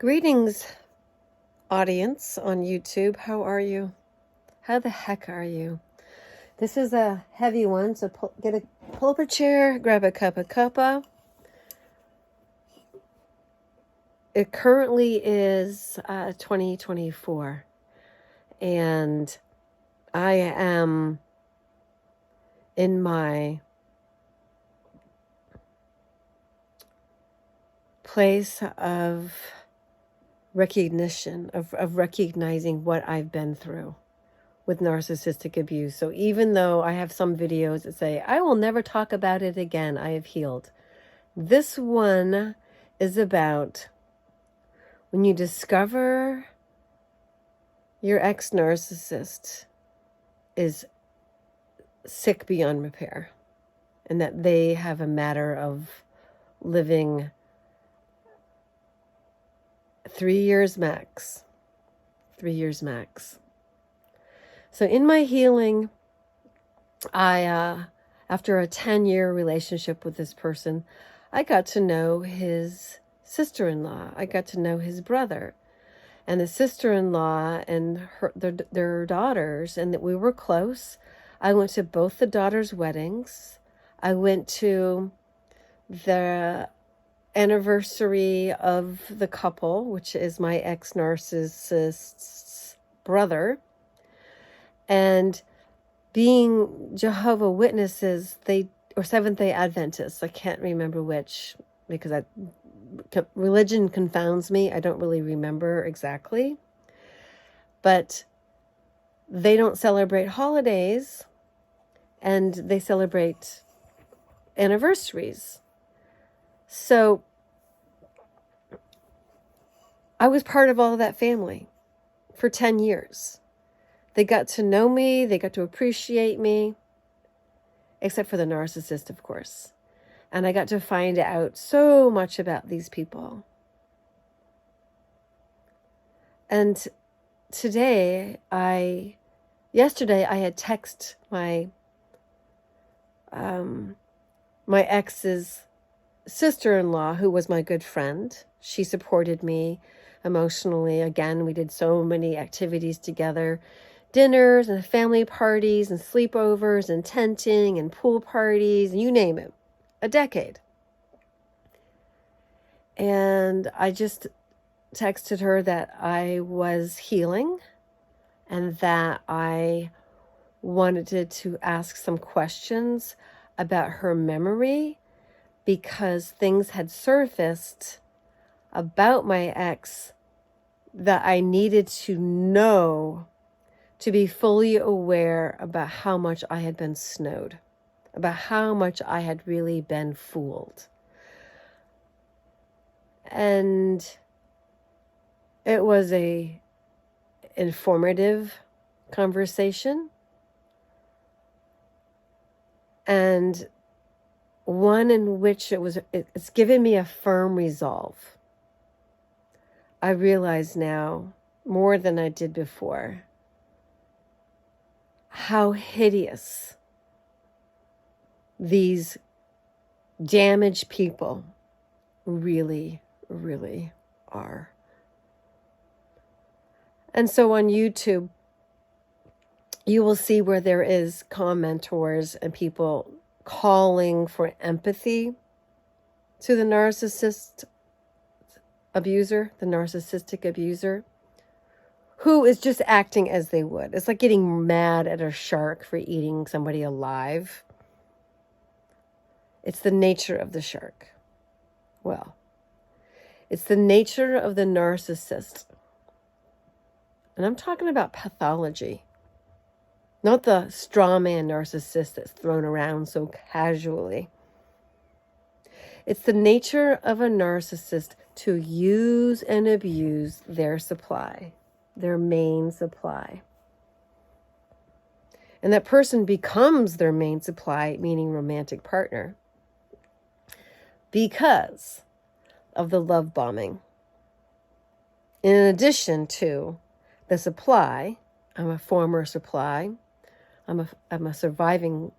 Greetings, audience on YouTube. How are you? How the heck are you? This is a heavy one, so pull up a chair, grab a cup of cuppa. It currently is 2024, and I am in my place of recognition, of recognizing what I've been through with narcissistic abuse. So even though I have some videos that say, I will never talk about it again, I have healed. This one is about when you discover your ex-narcissist is sick beyond repair, and that they have a matter of living 3 years max. 3 years max. So in my healing, I, after a 10-year relationship with this person, I got to know his sister-in-law. I got to know his brother and the sister-in-law and their daughters, and that we were close. I went to both the daughters' weddings. I went to the anniversary of the couple, which is my ex-narcissist's brother. And being Jehovah's Witnesses, or Seventh-day Adventists, I can't remember which, because religion confounds me. I don't really remember exactly. But they don't celebrate holidays, and they celebrate anniversaries. So I was part of all of that family for 10 years. They got to know me. They got to appreciate me, except for the narcissist, of course. And I got to find out so much about these people. And yesterday I had texted my ex's sister-in-law, who was my good friend. She supported me emotionally. Again, we did so many activities together. Dinners and family parties and sleepovers and tenting and pool parties, and you name it. A decade. And I just texted her that I was healing and that I wanted to ask some questions about her memory, because things had surfaced about my ex that I needed to know, to be fully aware about how much I had been snowed, about how much I had really been fooled. And it was a informative conversation, and one in which it's given me a firm resolve. I realize now, more than I did before, how hideous these damaged people really, really are. And so on YouTube, you will see where there is commentors and people calling for empathy to the narcissistic abuser, who is just acting as they would. It's like getting mad at a shark for eating somebody alive. It's the nature of the shark. Well, it's the nature of the narcissist. And I'm talking about pathology. Not the straw man narcissist that's thrown around so casually. It's the nature of a narcissist to use and abuse their supply, their main supply. And that person becomes their main supply, meaning romantic partner, because of the love bombing. In addition to the supply, I'm a former supply. I'm a surviving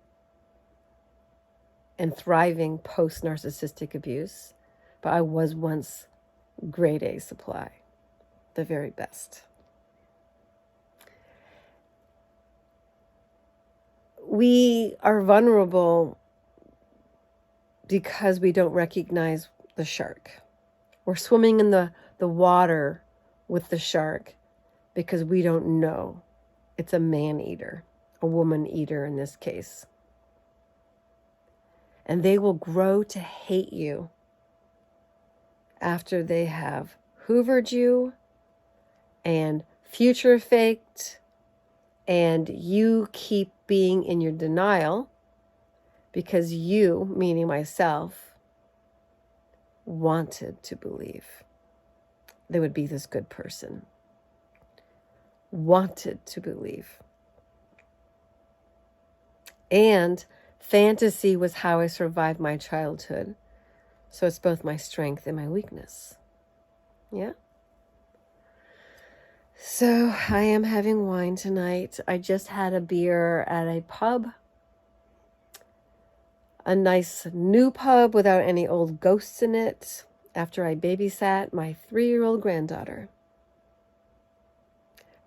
and thriving post-narcissistic abuse, but I was once grade A supply, the very best. We are vulnerable because we don't recognize the shark. We're swimming in the water with the shark because we don't know it's a man-eater, a woman-eater in this case. And they will grow to hate you after they have hoovered you and future faked, and you keep being in your denial because you, meaning myself, wanted to believe there would be this good person. Wanted to believe. And fantasy was how I survived my childhood. So it's both my strength and my weakness. Yeah? So I am having wine tonight. I just had a beer at a pub. A nice new pub without any old ghosts in it after I babysat my 3-year-old granddaughter.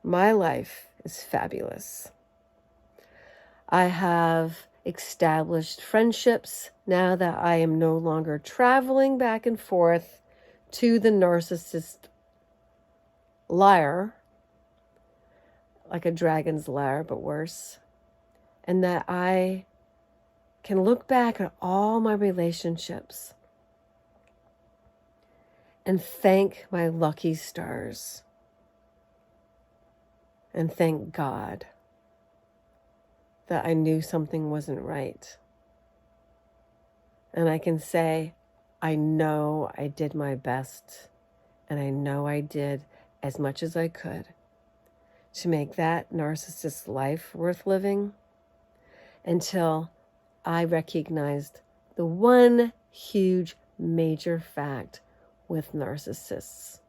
My life is fabulous. I have established friendships now that I am no longer traveling back and forth to the narcissist lair, like a dragon's lair, but worse. And that I can look back at all my relationships and thank my lucky stars and thank God that I knew something wasn't right. And I can say, I know I did my best, and I know I did as much as I could to make that narcissist's life worth living, until I recognized the one huge major fact with narcissists.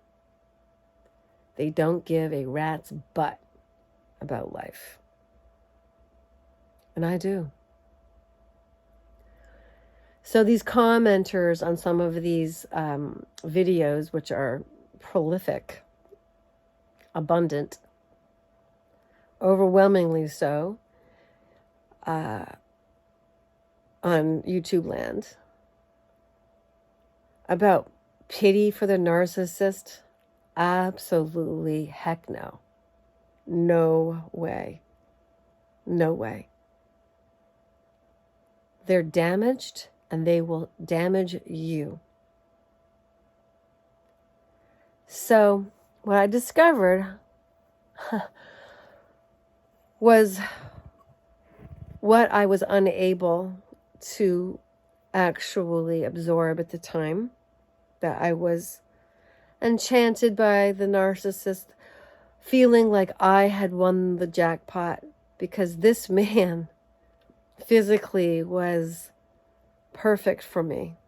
They don't give a rat's butt about life. And I do. So these commenters on some of these videos, which are prolific, abundant, overwhelmingly so, on YouTube land, about pity for the narcissist, absolutely heck no. No way. No way. They're damaged, and they will damage you. So what I discovered was what I was unable to actually absorb at the time, that I was enchanted by the narcissist, feeling like I had won the jackpot because this man physically was perfect for me.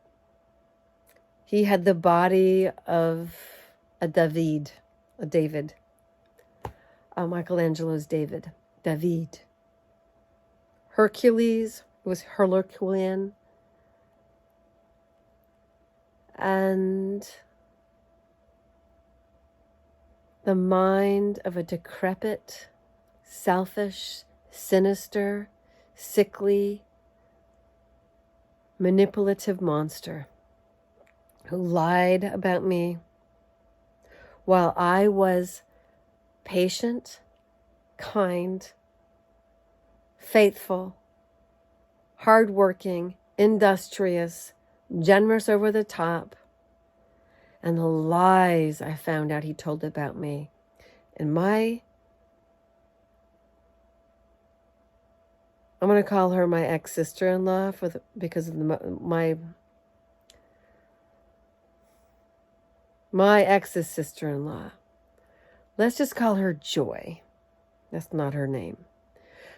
He had the body of a David. Michelangelo's David. Hercules, it was Herculean. And the mind of a decrepit, selfish, sinister, sickly, manipulative monster who lied about me while I was patient, kind, faithful, hardworking, industrious, generous over the top, and the lies I found out he told about me. And I'm going to call her my ex-sister-in-law because of my ex's sister-in-law. Let's just call her Joy. That's not her name.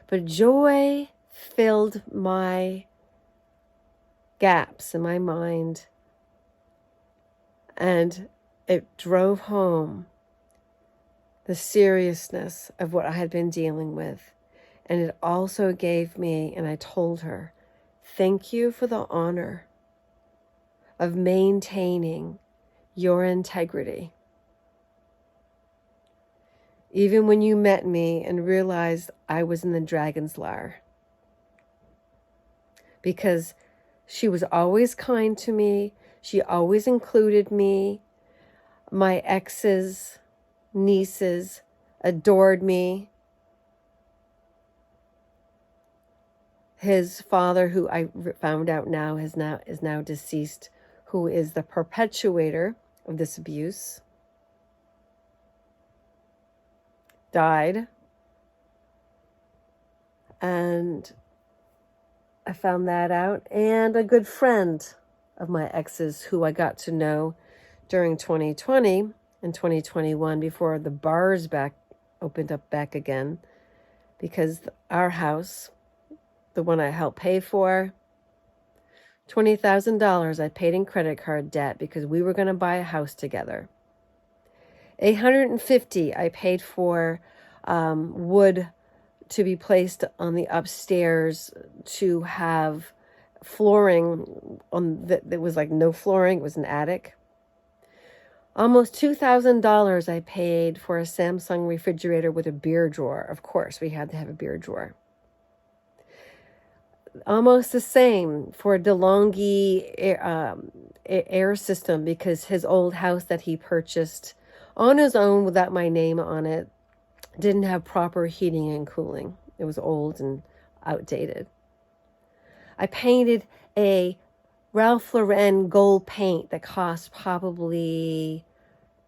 But Joy filled my gaps in my mind, and it drove home the seriousness of what I had been dealing with. And it also gave me, and I told her, thank you for the honor of maintaining your integrity. Even when you met me and realized I was in the dragon's lair. Because she was always kind to me. She always included me. My ex's nieces adored me. His father, who I found out now is now deceased, who is the perpetuator of this abuse, died. And I found that out. And a good friend of my ex's, who I got to know during 2020 and 2021 before the bars opened up back again, because our house, the one I helped pay for, $20,000 I paid in credit card debt because we were going to buy a house together. $150 I paid for wood to be placed on the upstairs to have flooring on that was like no flooring. It was an attic. Almost $2,000 I paid for a Samsung refrigerator with a beer drawer. Of course, we had to have a beer drawer. Almost the same for a DeLonghi air system, because his old house that he purchased on his own without my name on it didn't have proper heating and cooling. It was old and outdated. I painted a Ralph Lauren gold paint that cost probably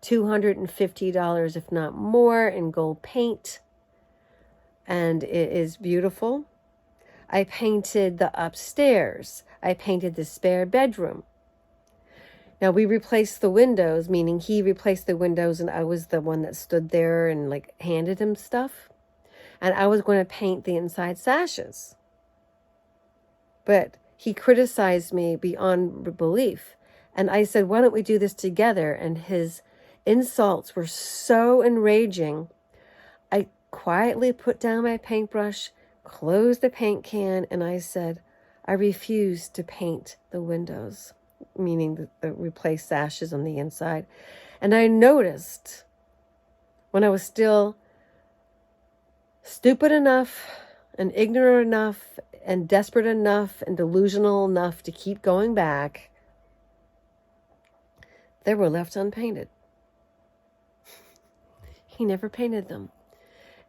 $250, if not more, in gold paint. And it is beautiful. I painted the upstairs. I painted the spare bedroom. Now, we replaced the windows, meaning he replaced the windows and I was the one that stood there and like handed him stuff. And I was going to paint the inside sashes. But he criticized me beyond belief. And I said, why don't we do this together? And his insults were so enraging. I quietly put down my paintbrush, closed the paint can, and I said, I refuse to paint the windows, meaning the replace sashes on the inside. And I noticed when I was still stupid enough and ignorant enough and desperate enough and delusional enough to keep going back, they were left unpainted. He never painted them.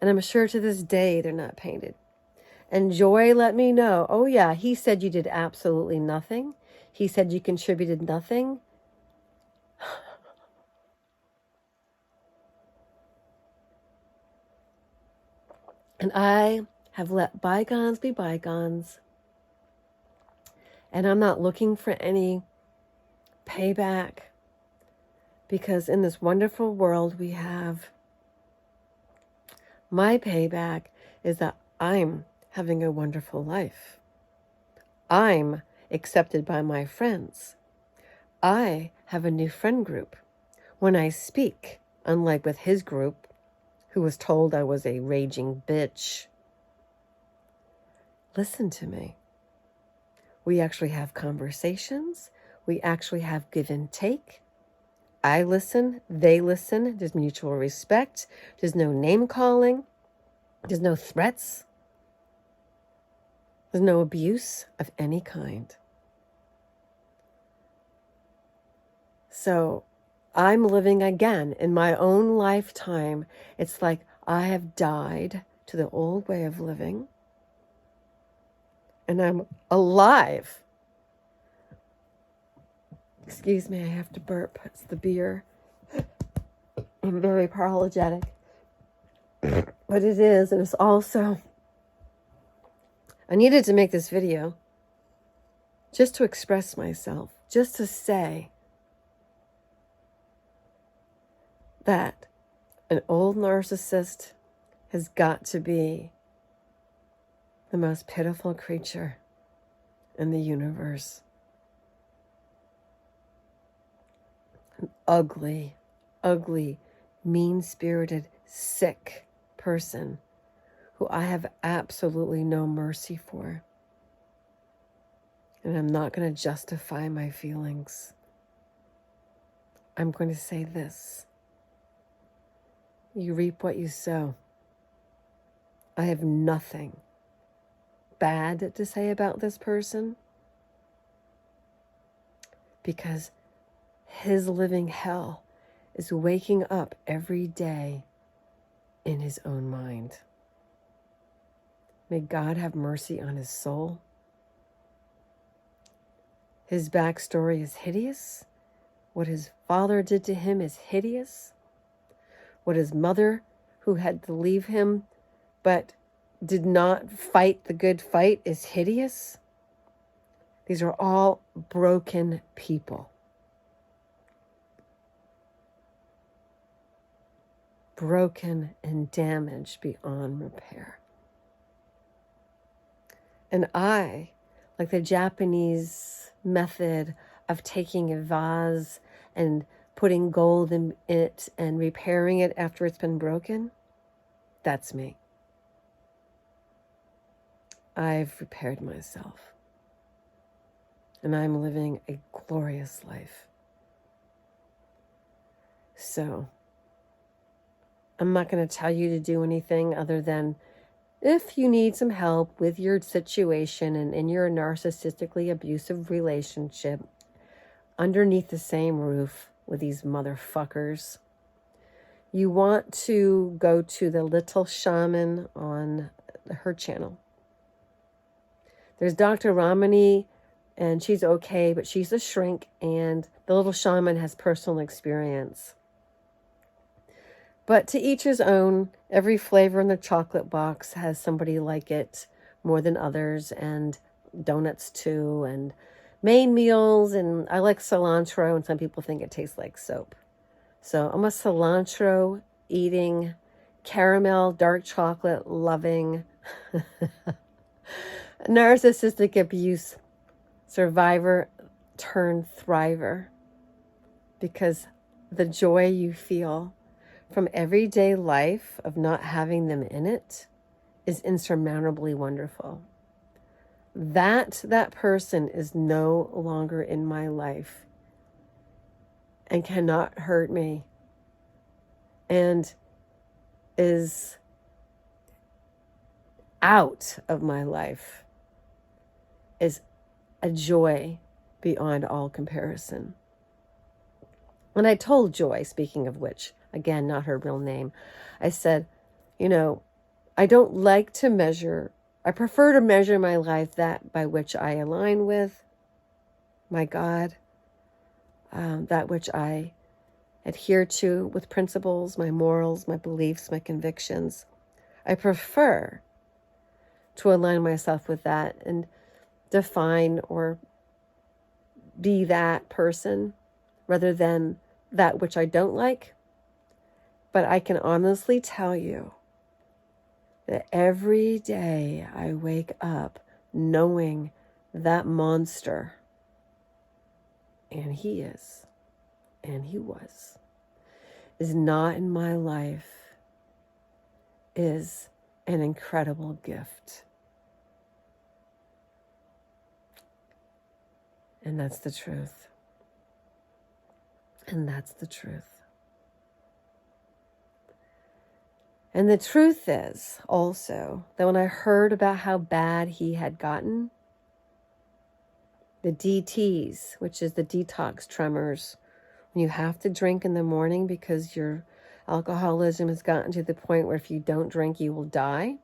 And I'm sure to this day they're not painted. And Joy let me know, oh yeah, he said you did absolutely nothing. He said you contributed nothing. And I have let bygones be bygones. And I'm not looking for any payback, because in this wonderful world we have, my payback is that I'm having a wonderful life. I'm accepted by my friends. I have a new friend group. When I speak, unlike with his group, who was told I was a raging bitch, listen to me. We actually have conversations. We actually have give and take. I listen, they listen. There's mutual respect. There's no name calling. There's no threats. There's no abuse of any kind. So I'm living again in my own lifetime. It's like I have died to the old way of living. And I'm alive. Excuse me, I have to burp. It's the beer. I'm very apologetic. But it is, and it's also, I needed to make this video just to express myself, just to say that an old narcissist has got to be the most pitiful creature in the universe. An ugly, ugly, mean-spirited, sick person who I have absolutely no mercy for. And I'm not going to justify my feelings. I'm going to say this. You reap what you sow. I have nothing bad to say about this person because his living hell is waking up every day in his own mind. May God have mercy on his soul. His backstory is hideous. What his father did to him is hideous. What his mother, who had to leave him but did not fight the good fight, is hideous. These are all broken people. Broken and damaged beyond repair. And I, like the Japanese method of taking a vase and putting gold in it and repairing it after it's been broken, that's me. I've repaired myself. And I'm living a glorious life. So, I'm not going to tell you to do anything other than if you need some help with your situation and in your narcissistically abusive relationship underneath the same roof with these motherfuckers, you want to go to the Little Shaman on her channel. There's Dr. Ramani, and she's okay, but she's a shrink, and the Little Shaman has personal experience. But to each his own. Every flavor in the chocolate box has somebody like it more than others, and donuts too, and main meals, and I like cilantro, and some people think it tastes like soap. So I'm a cilantro eating, caramel, dark chocolate loving, narcissistic abuse survivor turned thriver, because the joy you feel from everyday life of not having them in it is insurmountably wonderful. That person is no longer in my life and cannot hurt me and is out of my life is a joy beyond all comparison. And I told Joy, speaking of which, again, not her real name, I said, I don't like to measure, I prefer to measure my life that by which I align with my God, that which I adhere to with principles, my morals, my beliefs, my convictions. I prefer to align myself with that and define or be that person rather than that which I don't like. But I can honestly tell you that every day I wake up knowing that monster, and he is, and he was, is not in my life, is an incredible gift. And that's the truth. And that's the truth. And the truth is also that when I heard about how bad he had gotten, the DTs, which is the detox tremors, when you have to drink in the morning because your alcoholism has gotten to the point where if you don't drink, you will die.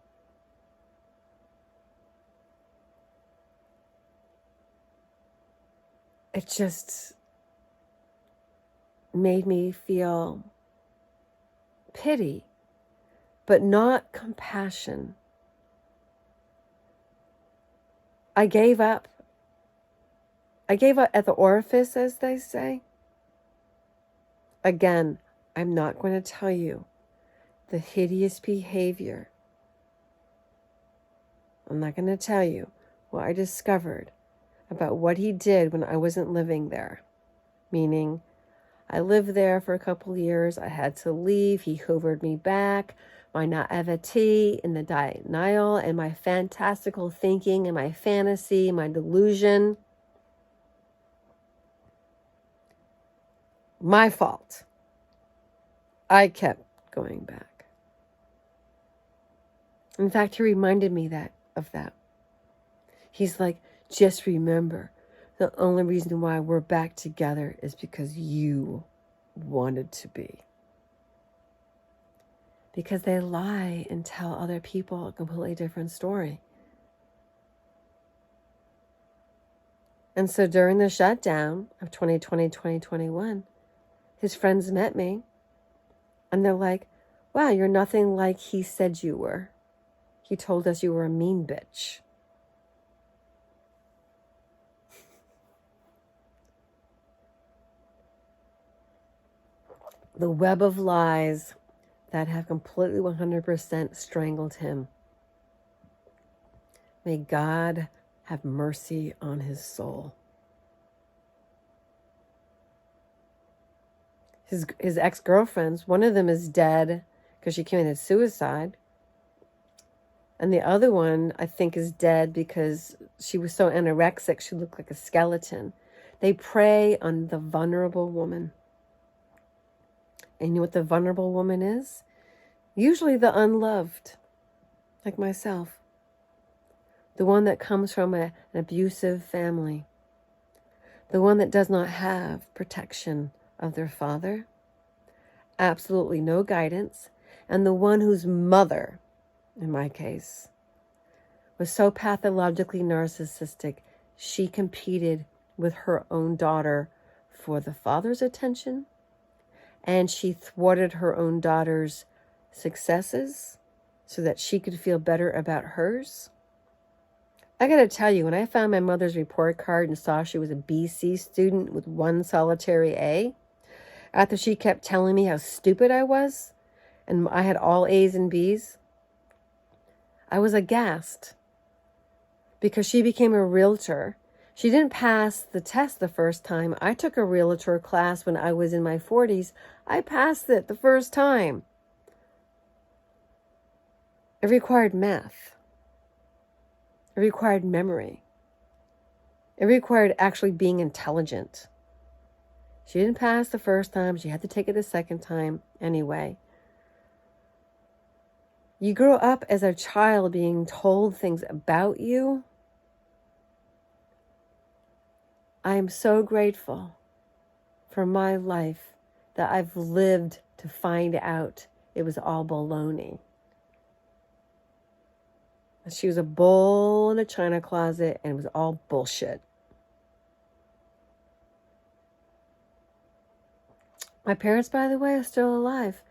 It just made me feel pity, but not compassion. I gave up. I gave up at the orifice, as they say. Again, I'm not going to tell you the hideous behavior. I'm not going to tell you what I discovered about what he did when I wasn't living there. Meaning, I lived there for a couple of years. I had to leave. He hoovered me back. My naivety and the denial and my fantastical thinking and my fantasy, my delusion. My fault. I kept going back. In fact, he reminded me of that. He's like, just remember, the only reason why we're back together is because you wanted to be. Because they lie and tell other people a completely different story. And so during the shutdown of 2020, 2021, his friends met me and they're like, wow, you're nothing like he said you were. He told us you were a mean bitch. The web of lies that have completely 100% strangled him. May God have mercy on his soul. His ex-girlfriends, one of them is dead because she committed suicide. And the other one, I think, is dead because she was so anorexic, she looked like a skeleton. They prey on the vulnerable woman. And you know what the vulnerable woman is? Usually the unloved, like myself. The one that comes from an abusive family. The one that does not have protection of their father. Absolutely no guidance. And the one whose mother, in my case, was so pathologically narcissistic, she competed with her own daughter for the father's attention. And she thwarted her own daughter's successes so that she could feel better about hers. I got to tell you, when I found my mother's report card and saw she was a BC student with one solitary A, after she kept telling me how stupid I was, and I had all A's and B's, I was aghast because she became a realtor. She didn't pass the test the first time. I took a realtor class when I was in my 40s. I passed it the first time. It required math. It required memory. It required actually being intelligent. She didn't pass the first time. She had to take it the second time anyway. You grow up as a child being told things about you. I am so grateful for my life that I've lived to find out it was all baloney. She was a bull in a china closet and it was all bullshit. My parents, by the way, are still alive.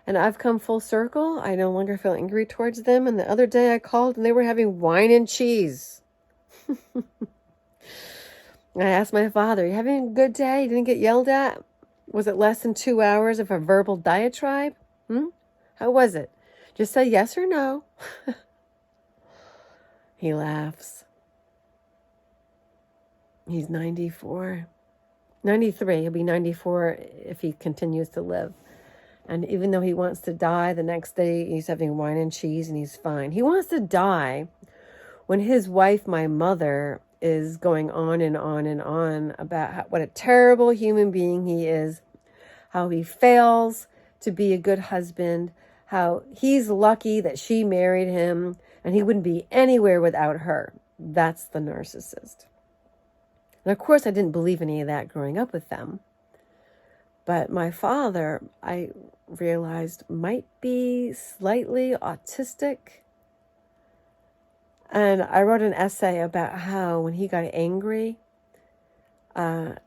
And I've come full circle. I no longer feel angry towards them. And the other day I called and they were having wine and cheese. I asked my father, you having a good day? You didn't get yelled at? Was it less than 2 hours of a verbal diatribe? How was it? Just say yes or no. He laughs. He's 94. 93. He'll be 94 if he continues to live. And even though he wants to die, the next day he's having wine and cheese and he's fine. He wants to die when his wife, my mother, is going on and on and on about what a terrible human being he is, how he fails to be a good husband, how he's lucky that she married him and he wouldn't be anywhere without her. That's the narcissist. And of course, I didn't believe any of that growing up with them. But my father, I realized, might be slightly autistic. And I wrote an essay about how when he got angry,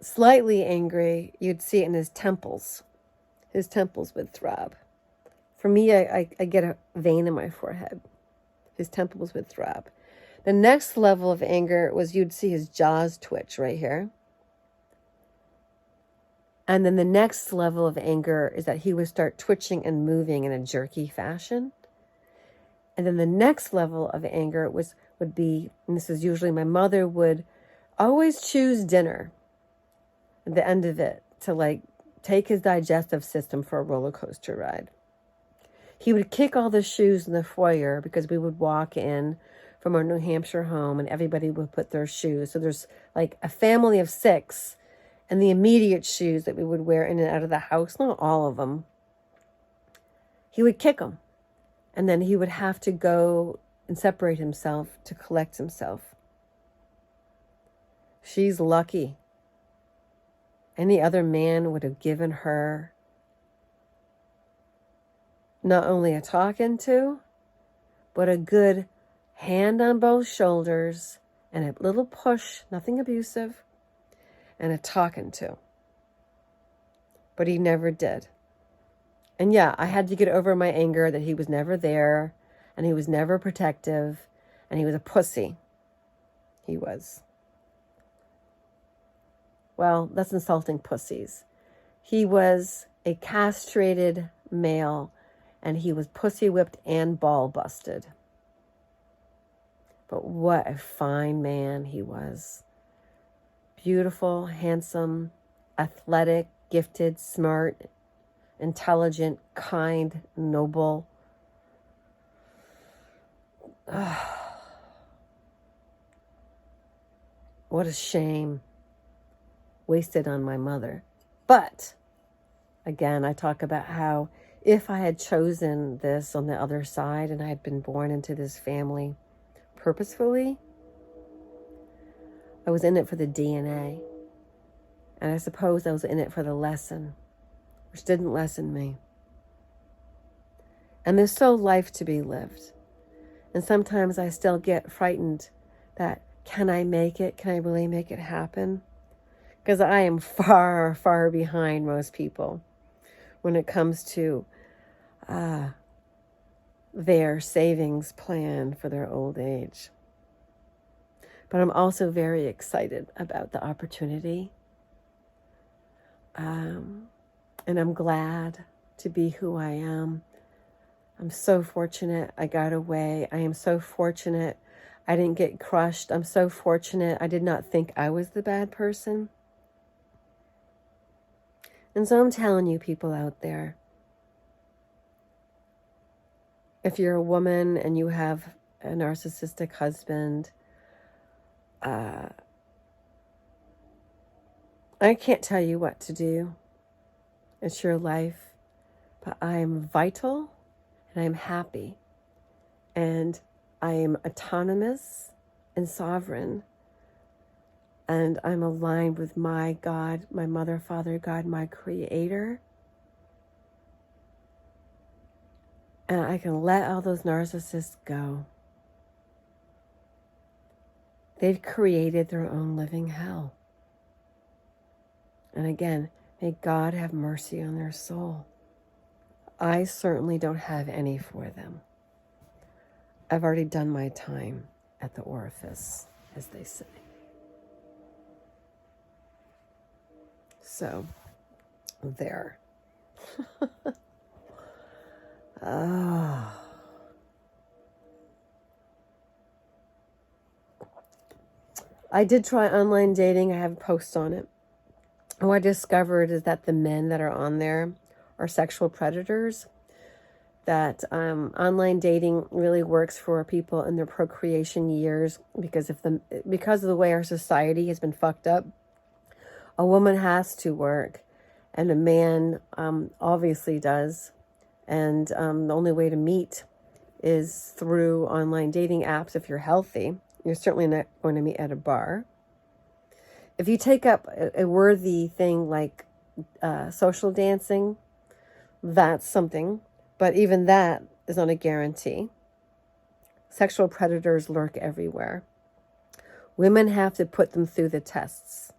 slightly angry, you'd see it in his temples. His temples would throb. For me, I get a vein in my forehead. His temples would throb. The next level of anger was you'd see his jaws twitch right here. And then the next level of anger is that he would start twitching and moving in a jerky fashion. And then the next level of anger would be, and this is usually my mother would always choose dinner at the end of it to take his digestive system for a roller coaster ride. He would kick all the shoes in the foyer because we would walk in from our New Hampshire home and everybody would put their shoes. So there's like a family of 6 and the immediate shoes that we would wear in and out of the house, not all of them, he would kick them. And then he would have to go and separate himself to collect himself. She's lucky. Any other man would have given her not only a talking to, but a good hand on both shoulders and a little push, nothing abusive, and a talking to. But he never did. And yeah, I had to get over my anger that he was never there, and he was never protective, and he was a pussy. He was. Well, that's insulting pussies. He was a castrated male, and he was pussy whipped and ball busted. But what a fine man he was. Beautiful, handsome, athletic, gifted, smart, intelligent, kind, noble. What a shame. Wasted on my mother. But, again, I talk about how if I had chosen this on the other side and I had been born into this family purposefully, I was in it for the DNA. And I suppose I was in it for the lesson, which didn't lessen me. And there's still life to be lived. And sometimes I still get frightened that, can I make it? Can I really make it happen? Because I am far, far behind most people when it comes to their savings plan for their old age. But I'm also very excited about the opportunity. And I'm glad to be who I am. I'm so fortunate I got away. I am so fortunate I didn't get crushed. I'm so fortunate I did not think I was the bad person. And so I'm telling you, people out there, if you're a woman and you have a narcissistic husband, I can't tell you what to do. It's your life. But I am vital and I'm happy. And I am autonomous and sovereign. And I'm aligned with my God, my mother, father, God, my creator. And I can let all those narcissists go. They've created their own living hell. And again, may God have mercy on their soul. I certainly don't have any for them. I've already done my time at the orifice, as they say. So, there. I did try online dating. I have a post on it. What I discovered is that the men that are on there are sexual predators. That online dating really works for people in their procreation years because of the way our society has been fucked up. A woman has to work, and a man obviously does. And the only way to meet is through online dating apps. If you're healthy, you're certainly not going to meet at a bar. If you take up a worthy thing like social dancing, that's something. But even that is not a guarantee. Sexual predators lurk everywhere. Women have to put them through the tests.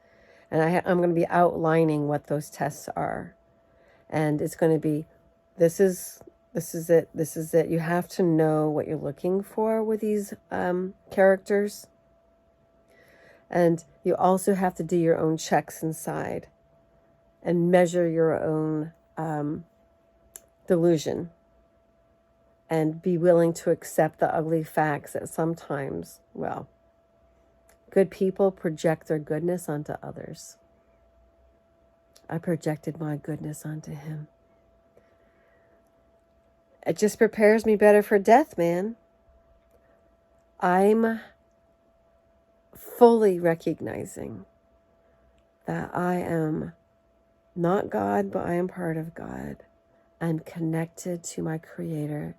And I'm going to be outlining what those tests are. And it's going to be, this is it. You have to know what you're looking for with these characters. And you also have to do your own checks inside and measure your own delusion. And be willing to accept the ugly facts that sometimes, well, good people project their goodness onto others. I projected my goodness onto him. It just prepares me better for death, man. I'm fully recognizing that I am not God, but I am part of God. I'm connected to my Creator,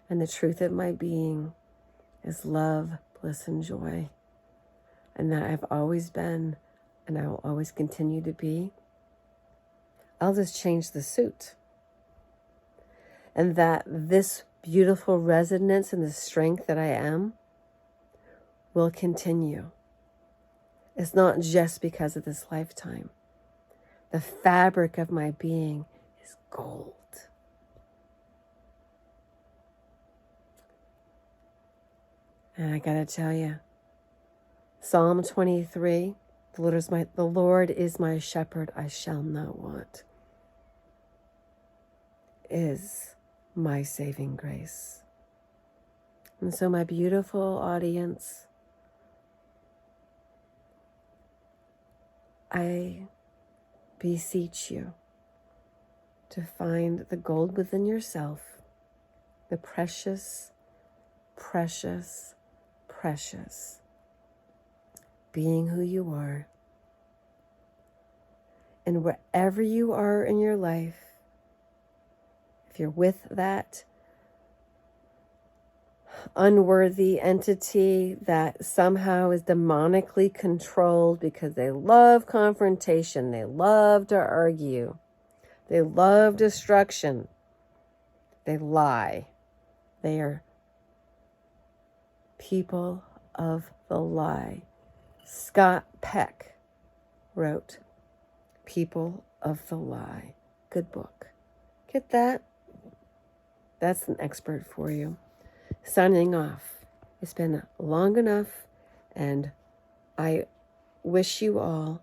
and the truth of my being is love, bliss, and joy, and that I've always been, and I will always continue to be. I'll just change the suit. And that this beautiful resonance and the strength that I am will continue. It's not just because of this lifetime. The fabric of my being is gold. And I gotta tell you, Psalm 23, the Lord is my shepherd, I shall not want, is my saving grace. And so my beautiful audience, I beseech you to find the gold within yourself, the precious, precious, precious being who you are. And wherever you are in your life, if you're with that unworthy entity that somehow is demonically controlled because they love confrontation, they love to argue, they love destruction, they lie, they are people of the lie. Scott Peck wrote People of the Lie. Good book. Get that? That's an expert for you. Signing off. It's been long enough, and I wish you all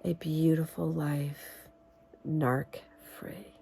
a beautiful life, narc free.